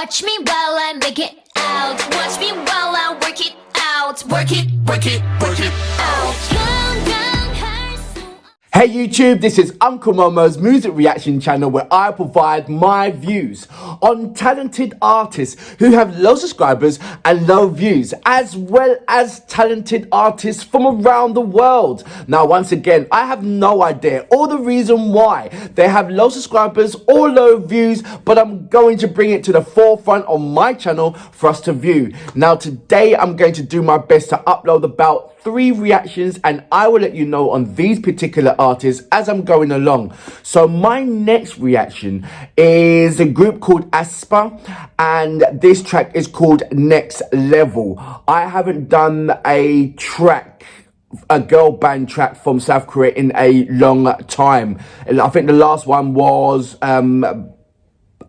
Watch me while I make it out. Watch me while I work it out. Work it, work it, work it out. Hey YouTube, this is Uncle Momo's music reaction channel where I provide my views on talented artists who have low subscribers and low views, as well as talented artists from around the world. Now, once again, I have no idea or the reason why they have low subscribers or low views, but I'm going to bring it to the forefront on my channel for us to view. Now, today I'm going to do my best to upload about 3 reactions, and I will let you know on these particular artists as I'm going along. So my next reaction is a group called aespa, and this track is called Next Level. I haven't done a girl band track from South Korea in a long time. I think the last one was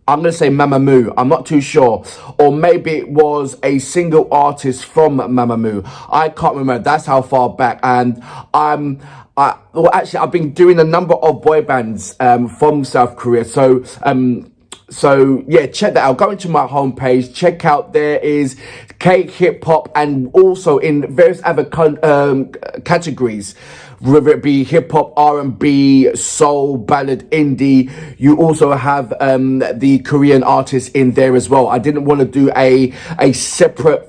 I'm going to say Mamamoo. I'm not too sure. Or maybe it was a single artist from Mamamoo. I can't remember. That's how far back. And I've been doing a number of boy bands from South Korea. So yeah, check that out. Go into my homepage. Check out, there is K-hip hop and also in various other categories, whether it be hip hop, R&B, soul, ballad, indie. You also have the Korean artists in there as well. I didn't want to do a separate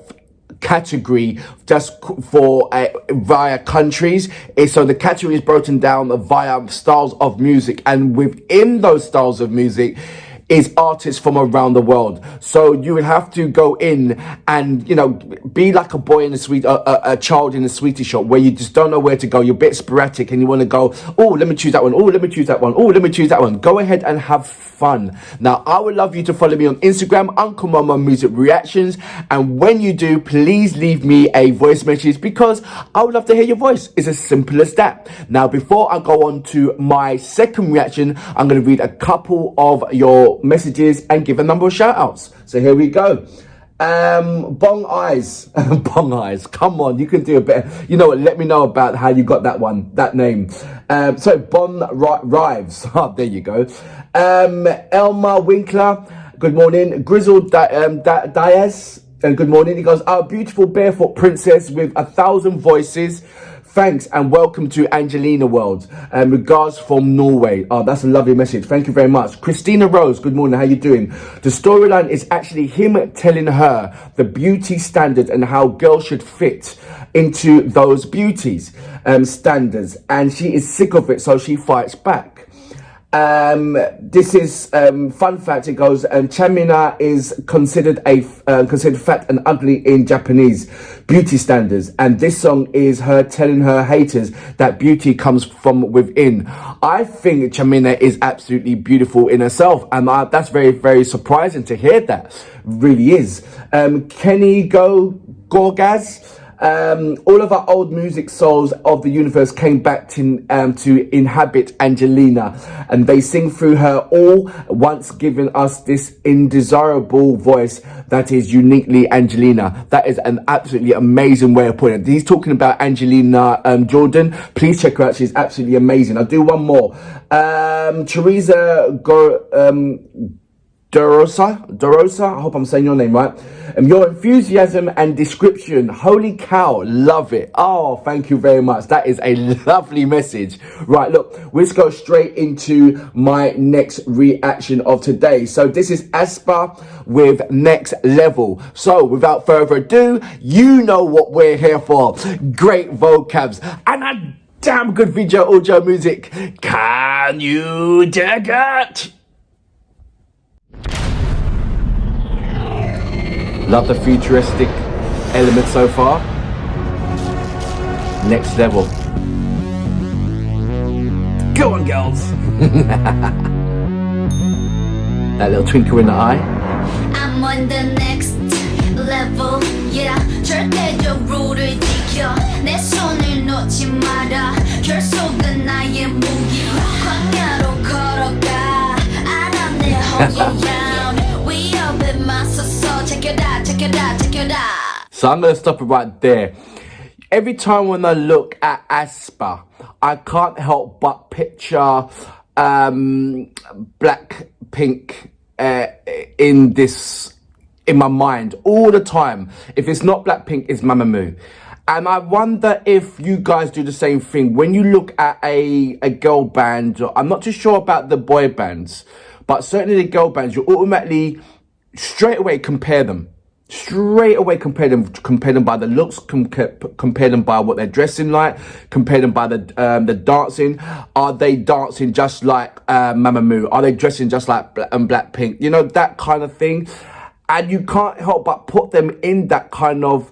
category just for via countries. So the category is broken down via styles of music, and within those styles of music is artists from around the world. So you would have to go in and, you know, be like a boy in a child in a sweetie shop where you just don't know where to go. You're a bit sporadic and you want to go, oh, let me choose that one. Oh, let me choose that one. Oh, let me choose that one. Go ahead and have fun. Now, I would love you to follow me on Instagram, Uncle Momo Music Reactions. And when you do, please leave me a voice message because I would love to hear your voice. It's as simple as that. Now, before I go on to my second reaction, I'm going to read a couple of your messages and give a number of shout outs. So here we go. Bong Eyes. Bong Eyes, come on, you can do a better. You know what, let me know about how you got that name. So Bon Rives. Oh, there you go. Elma Winkler, good morning. Grizzled Diaz, and good morning. He goes, our beautiful barefoot princess with 1,000 voices. Thanks and welcome to Angelina World. Regards from Norway. Oh, that's a lovely message. Thank you very much. Christina Rose, good morning. How you doing? The storyline is actually him telling her the beauty standard and how girls should fit into those beauties standards. And she is sick of it, so she fights back. This is fun fact. It goes, Chamina is considered fat and ugly in Japanese beauty standards, and this song is her telling her haters that beauty comes from within. I think Chamina is absolutely beautiful in herself, and that's very, very surprising to hear. That really is. Kenny Gorgaz. All of our old music souls of the universe came back to inhabit Angelina, and they sing through her all, once giving us this indesirable voice that is uniquely Angelina. That is an absolutely amazing way of putting it. He's talking about Angelina Jordan. Please check her out. She's absolutely amazing. I'll do one more. Teresa Dorosa, I hope I'm saying your name right. Your enthusiasm and description, holy cow, love it. Oh, thank you very much. That is a lovely message. Right, look, let's go straight into my next reaction of today. So this is aespa with Next Level. So without further ado, you know what we're here for. Great vocabs and a damn good video audio music. Can you dig it? Love the futuristic element so far. Next level. Go on, girls. That little twinkle in the eye. I'm on the next level, yeah. 절대적으로를 지켜 내 손을 놓지 마라. 결속은 나의 무기. 광야로 걸어가. 알아 내 허리야. 위협에 맞서서 check it out, check it out, check it out. So I'm going to stop it right there. Every time when I look at aespa, I can't help but picture Blackpink in this in my mind all the time. If it's not Blackpink, it's Mamamoo. And I wonder if you guys do the same thing. When you look at a girl band, I'm not too sure about the boy bands, but certainly the girl bands, you automatically straight away compare them. Straight away compare them by the looks, compare them by what they're dressing like, compare them by the dancing. Are they dancing just like Mamamoo? Are they dressing just like Blackpink? You know, that kind of thing. And you can't help but put them in that kind of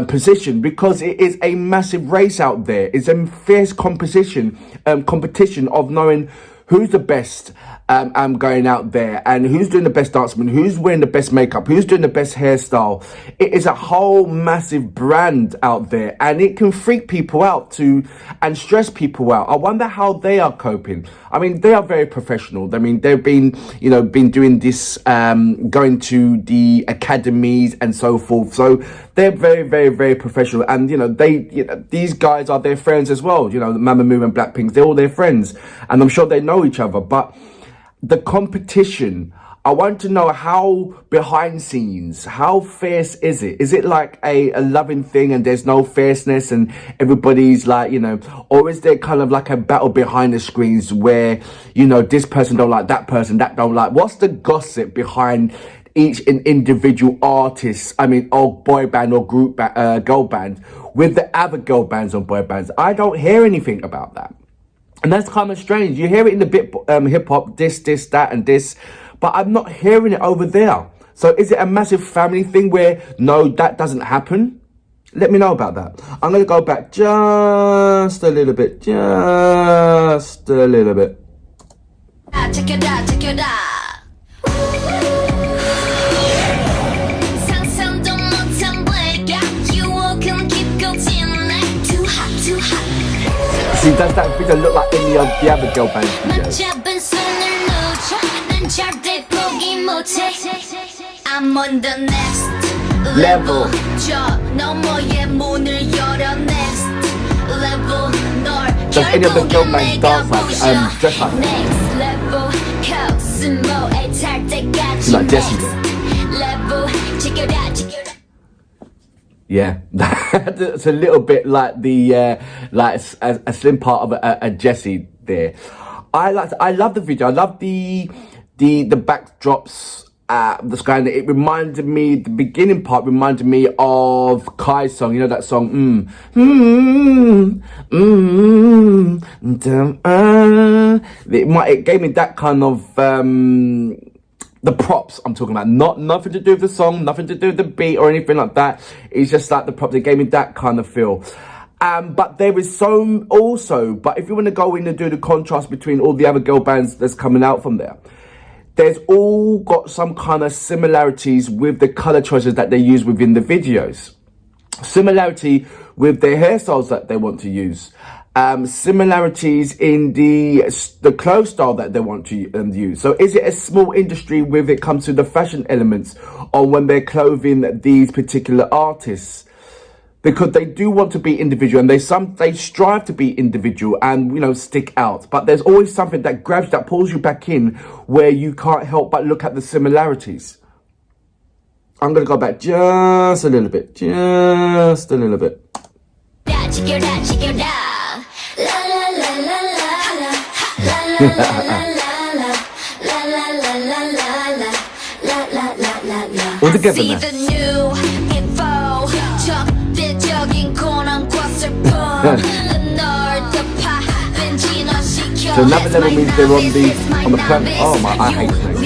position, because it is a massive race out there. It's a fierce competition of knowing who's the best going out there, and who's doing the best dancing, who's wearing the best makeup, who's doing the best hairstyle. It is a whole massive brand out there, and it can freak people out and stress people out. I wonder how they are coping. I mean, they are very professional. I mean, they've been doing this, going to the academies and so forth. So they're very, very, very professional. And, these guys are their friends as well. Mamamoo and Blackpink, they're all their friends. And I'm sure they know each other. But the competition, I want to know how behind scenes, how fierce is it? Is it like a loving thing and there's no fierceness and everybody's like, or is there kind of like a battle behind the screens where, this person don't like that person, that don't like? What's the gossip behind each individual artist, or boy band or group girl band with the other girl bands or boy bands? I don't hear anything about that. And that's kind of strange. You hear it in the bit hip hop, this, that, and this, but I'm not hearing it over there. So is it a massive family thing where, no, that doesn't happen? Let me know about that. I'm going to go back just a little bit. Check it out, check it out. See, does that video look like any of the other girl band videos? I'm on the next level. Does any of the girl bands dance like, dress like that? She's like Jessie there. Yeah, it's a little bit like the like a slim part of a Jessie there. I love the video. I love the backdrops. The sky. It reminded me, the beginning part reminded me of Kai's song. You know that song? It gave me that kind of the props I'm talking about. Nothing to do with the song, nothing to do with the beat or anything like that. It's just like the props. It gave me that kind of feel. But there is but if you want to go in and do the contrast between all the other girl bands that's coming out from there, there's all got some kind of similarities with the color choices that they use within the videos. Similarity with their hairstyles that they want to use. Similarities in the clothes style that they want to use. So is it a small industry when it comes to the fashion elements or when they're clothing these particular artists? Because they do want to be individual, and they strive to be individual and stick out. But there's always something that grabs, that pulls you back in, where you can't help but look at the similarities. I'm gonna go back just a little bit. All together now. So another level means they're on the planet. Oh my, I hate snakes.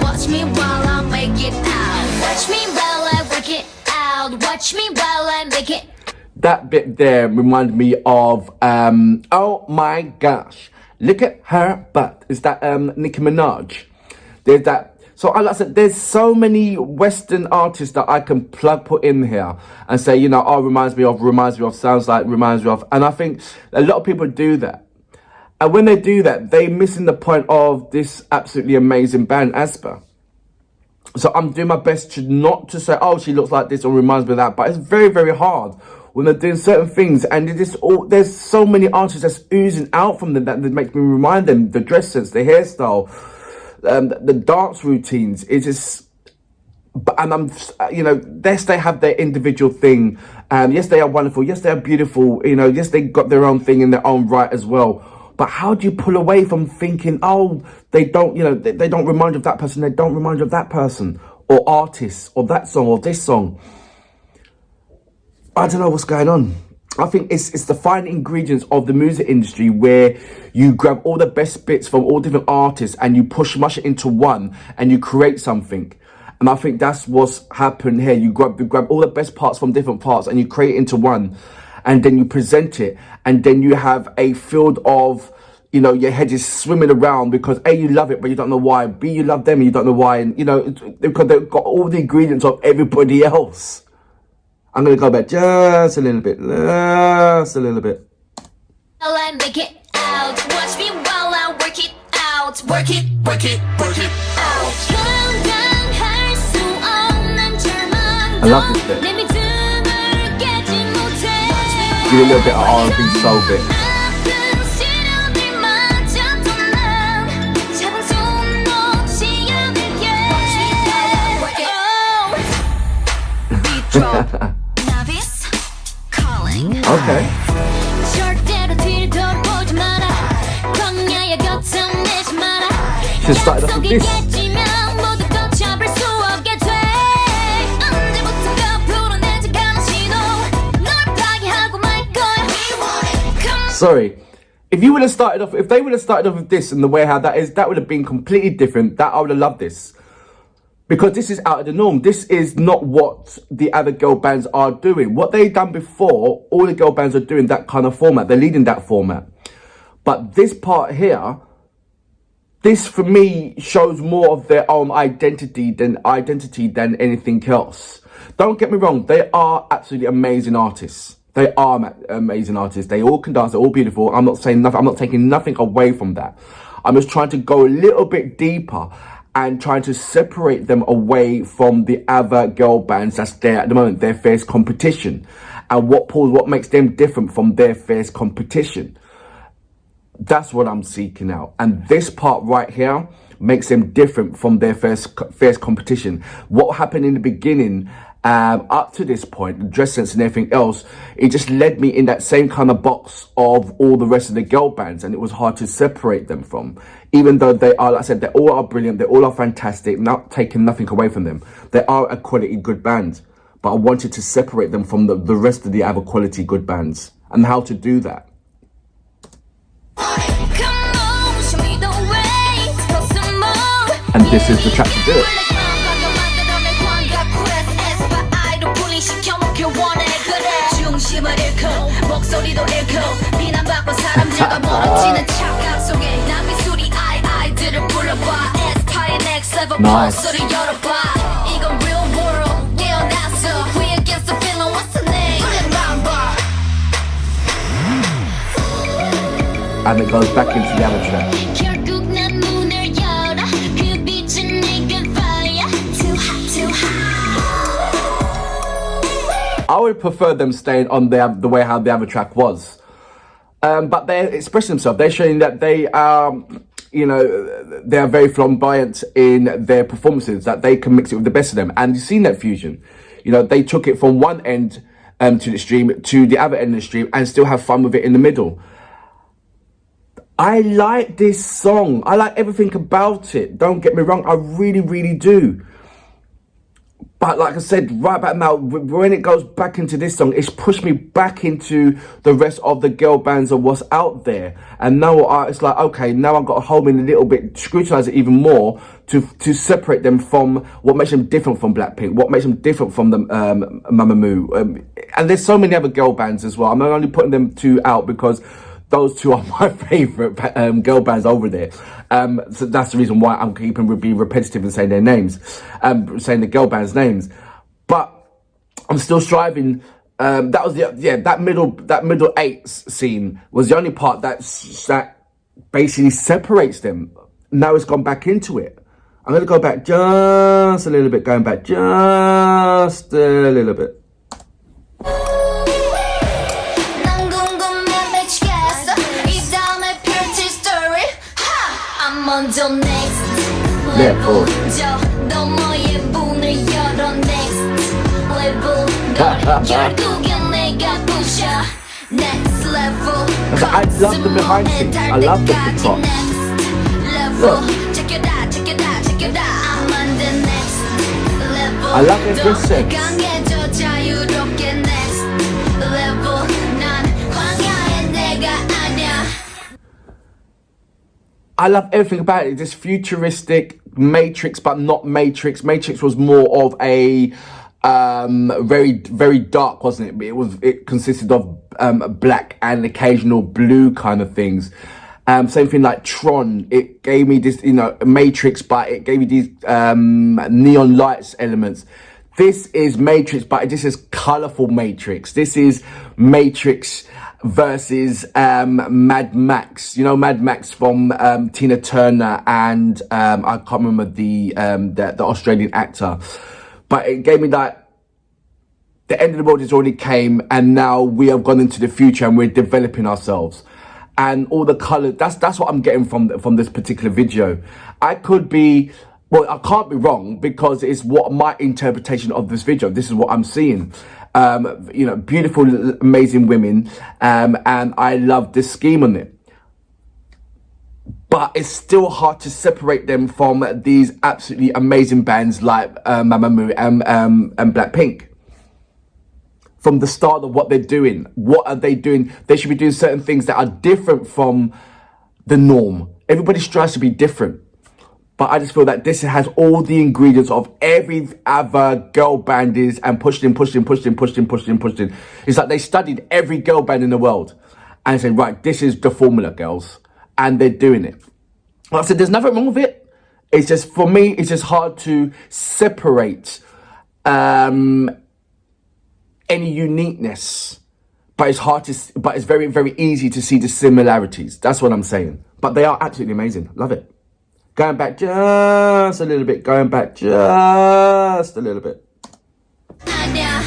Watch me while I make it out. Watch me while I work it out. Watch me while I make it. That bit there reminded me of oh my gosh, look at her butt. Is that Nicki Minaj? There's that. So like I said, there's so many Western artists that I can put in here and say, reminds me of, sounds like, reminds me of. And I think a lot of people do that. And when they do that, they're missing the point of this absolutely amazing band, aespa. So I'm doing my best not to say, oh, she looks like this or reminds me of that. But it's very, very hard when they're doing certain things. And there's so many artists that's oozing out from them that makes me remind them, the dress sense, the hairstyle, the dance routines is just. And I'm, yes, they have their individual thing. Yes, they are wonderful. Yes, they are beautiful. Yes, they got their own thing in their own right as well. But how do you pull away from thinking, oh, they don't, they don't remind you of that person. They don't remind you of that person or artist or that song or this song. I don't know what's going on. I think it's the fine ingredients of the music industry where you grab all the best bits from all different artists and you mush it into one and you create something. And I think that's what's happened here. You grab all the best parts from different parts and you create it into one. And then you present it. And then you have a field of, your head is swimming around because A, you love it, but you don't know why. B, you love them and you don't know why. And, because they've got all the ingredients of everybody else. I'm going to go back just a little bit. Just a little bit. I make it out. Watch me while I work it out. Work it, work it, work it out. I love this bit. Give it a little bit of R&B soul bit. Okay. She started off with this. Sorry, if they would have started off with this and the way how that is, that would have been completely different. That I would have loved this. Because this is out of the norm. This is not what the other girl bands are doing. What they've done before, all the girl bands are doing that kind of format. They're leading that format. But this part here, this for me shows more of their own identity than anything else. Don't get me wrong, they are absolutely amazing artists. They are amazing artists. They all can dance. They're all beautiful. I'm not saying nothing. I'm not taking nothing away from that. I'm just trying to go a little bit deeper and trying to separate them away from the other girl bands that's there at the moment, their fierce competition. And what makes them different from their fierce competition. That's what I'm seeking out. And this part right here makes them different from their fierce competition. What happened in the beginning, up to this point, the dress sense and everything else, it just led me in that same kind of box of all the rest of the girl bands, and it was hard to separate them from. Even though they are, like I said, they all are brilliant, they all are fantastic, not taking nothing away from them. They are a quality good band, but I wanted to separate them from the rest of the other quality good bands, and how to do that. And this is the track to do it. Nice. And it goes back into the other track. I would prefer them staying on the way how the other track was. But they're expressing themselves. They're showing that they are, they are very flamboyant in their performances, that they can mix it with the best of them. And you've seen that fusion. They took it from one end to the extreme to the other end of the extreme and still have fun with it in the middle. I like this song. I like everything about it. Don't get me wrong. I really, really do. But like I said, right back now, when it goes back into this song, it's pushed me back into the rest of the girl bands of what's out there. And now it's like, okay, now I've got to hold in a little bit, scrutinize it even more to separate them from what makes them different from Blackpink, what makes them different from the Mamamoo. And there's so many other girl bands as well. I'm only putting them two out because those two are my favourite girl bands over there. So that's the reason why I'm keeping being repetitive and saying their names, saying the girl bands' names. But I'm still striving. That was that middle eight scene was the only part that basically separates them. Now it's gone back into it. I'm going to go back just a little bit, going back just a little bit. I'm on till next. level 저 너머의 문을 열어 next level 널 결국엔 내가 부셔 next level I love the behind scenes. I love the top. Look. check it out check it out check it out I'm on the next level I love every sense. 강해져 자유롭게 next level 난 광야의 내가 아냐 I love everything about it. This futuristic Matrix, but not Matrix. Matrix was more of a very, very dark, wasn't it? It consisted of black and occasional blue kind of things. Same thing like Tron. It gave me this, Matrix, but it gave me these neon lights elements. This is Matrix, but this is colorful Matrix. This is Matrix versus Mad Max. You know Mad Max from Tina Turner and I can't remember the Australian actor, but it gave me that the end of the world has already came, and now we have gone into the future and we're developing ourselves. And all the colors, that's what I'm getting from this particular video. I could be, well, I can't be wrong because it's what my interpretation of this video. This is what I'm seeing. Beautiful, amazing women, and I love the scheme on it. But it's still hard to separate them from these absolutely amazing bands like Mamamoo and Blackpink. From the start of what they're doing, what are they doing? They should be doing certain things that are different from the norm. Everybody strives to be different. But I just feel that this has all the ingredients of every other girl band is, and pushed in. It's like they studied every girl band in the world and said, right, this is the formula, girls. And they're doing it. Like I said, there's nothing wrong with it. It's just, for me, it's just hard to separate any uniqueness. But it's very, very easy to see the similarities. That's what I'm saying. But they are absolutely amazing. Love it. Going back just a little bit. 아냐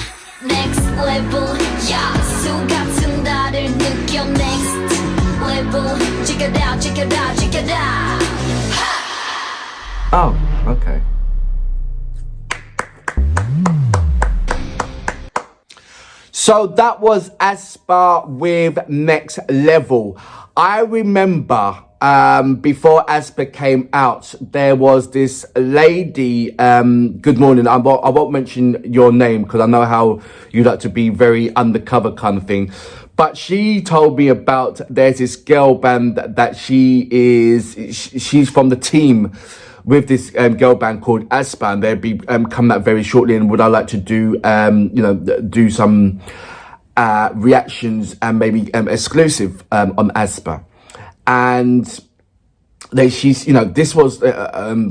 next level 야수 같은 나를 느껴 next level check it out Oh, okay. So that was aespa with Next Level. I remember before aespa came out, there was this lady, good morning, I won't mention your name because I know how you like to be very undercover kind of thing. But she told me about, there's this girl band that she's from the team with this girl band called aespa, and they'll be coming out very shortly, and would I like to do do some reactions and maybe exclusive on aespa. And she's this was I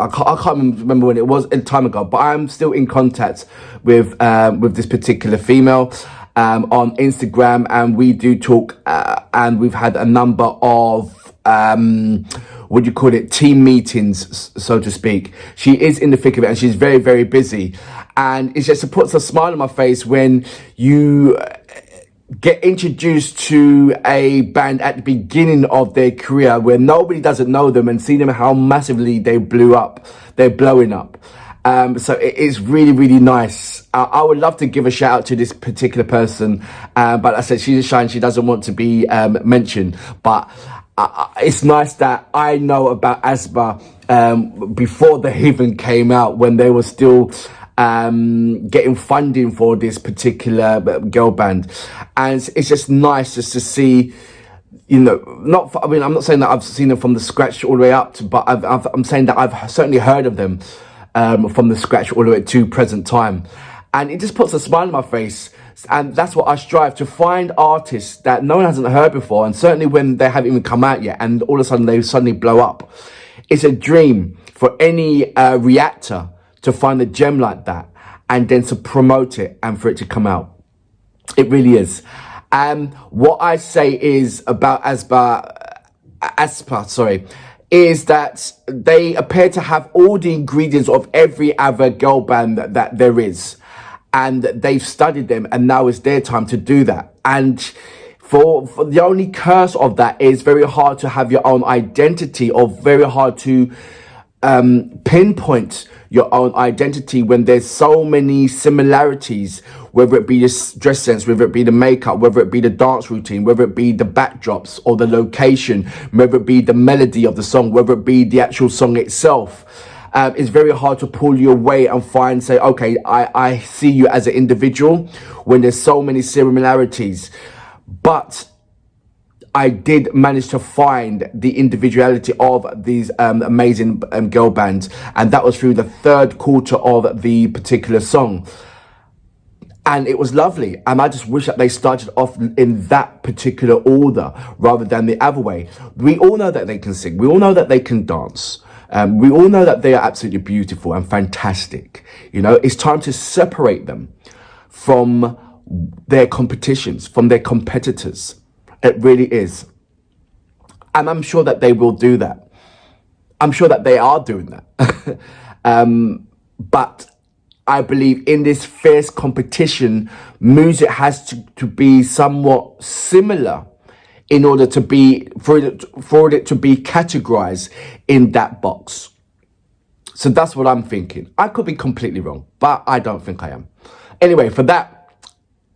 can't remember when it was, a time ago, but I'm still in contact with this particular female on Instagram, and we do talk, and we've had a number of team meetings, so to speak. She is in the thick of it, and she's very, very busy, and it just puts a smile on my face when you get introduced to a band at the beginning of their career where nobody doesn't know them, and see them how massively they're blowing up. So it is really, really nice. I would love to give a shout out to this particular person, but I said she's a shine, she doesn't want to be mentioned. But it's nice that I know about aespa before they even came out, when they were still getting funding for this particular girl band. And it's just nice just to see, I'm not saying that I've seen them from the scratch all the way up to, but I'm saying that I've certainly heard of them from the scratch all the way to present time. And it just puts a smile on my face. And that's what I strive to find, artists that no one hasn't heard before, and certainly when they haven't even come out yet, and all of a sudden they suddenly blow up. It's a dream for any reactor to find a gem like that and then to promote it and for it to come out. It really is. And what I say is about aespa, is that they appear to have all the ingredients of every other girl band that there is. And they've studied them, and now it's their time to do that. And For the only curse of that is very hard to have your own identity, or very hard to pinpoint your own identity when there's so many similarities, whether it be the dress sense, whether it be the makeup, whether it be the dance routine, whether it be the backdrops or the location, whether it be the melody of the song, whether it be the actual song itself. It's very hard to pull you away and say, okay, I see you as an individual when there's so many similarities. But I did manage to find the individuality of these amazing girl bands, and that was through the third quarter of the particular song. And it was lovely, and I just wish that they started off in that particular order rather than the other way. We all know that they can sing, we all know that they can dance, we all know that they are absolutely beautiful and fantastic. You know, it's time to separate them from their competitions, from their competitors. It really is. And I'm sure that they will do that. I'm sure that they are doing that. But I believe in this fierce competition, music has to be somewhat similar in order to be, for it to be categorized in that box. So that's what I'm thinking. I could be completely wrong, but I don't think I am. Anyway, for that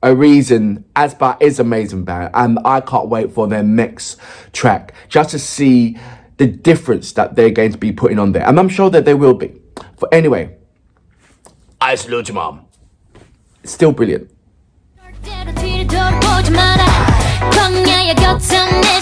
a reason, aespa is an amazing band, and I can't wait for their next track just to see the difference that they're going to be putting on there, and I'm sure that they will be. But anyway, I salute you, mom. It's still brilliant. 절대로 뒤를 돌아보지 마라. 광야의 곁에 내